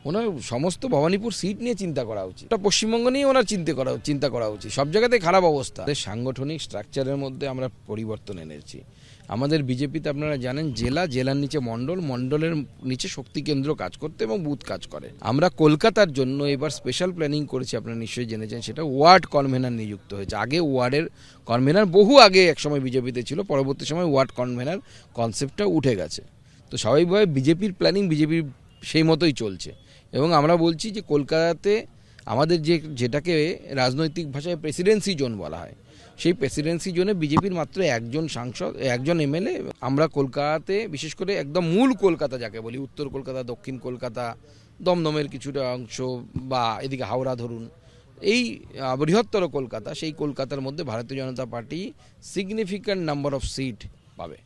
ওনার সমস্ত ভবানীপুর সিট নিয়ে চিন্তা করা উচিত, পশ্চিমবঙ্গ নিয়ে ওনার চিন্তা করা উচিত। সব জায়গাতে খারাপ অবস্থা। সাংগঠনিক স্ট্রাকচারের মধ্যে আমরা পরিবর্তন এনেছি। আমাদের বিজেপিতে আপনারা জানেন জেলার নিচে মণ্ডলের নিচে শক্তি কেন্দ্র কাজ করতে এবং বুথ কাজ করে। আমরা কলকাতার জন্য এবার স্পেশাল প্ল্যানিং করেছি, আপনারা নিশ্চয়ই জেনেছেন, সেটা ওয়ার্ড কনভেনার নিযুক্ত হয়েছে। আগে ওয়ার্ডের কনভেনার বহু আগে একসময় বিজেপিতে ছিল, পরবর্তী সময় ওয়ার্ড কনভেনার কনসেপ্টটা উঠে গেছে। তো স্বাভাবিকভাবে বিজেপির প্ল্যানিং বিজেপির সেই মতোই চলছে। এবং আমরা বলছি যে কলকাতাতে আমাদের যেটাকে রাজনৈতিক ভাষায় প্রেসিডেন্সি জোন বলা হয়, সেই প্রেসিডেন্সি জোনে বিজেপির মাত্র একজন সাংসদ, একজন এমএলএ। আমরা কলকাতাতে বিশেষ করে একদম মূল কলকাতা যাকে বলি, উত্তর কলকাতা, দক্ষিণ কলকাতা, দমদমের কিছুটা অংশ বা এদিকে হাওড়া ধরুন, এই বৃহত্তর কলকাতা, সেই কলকাতার মধ্যে Bharatiya Janata party significant number of seat পাবে।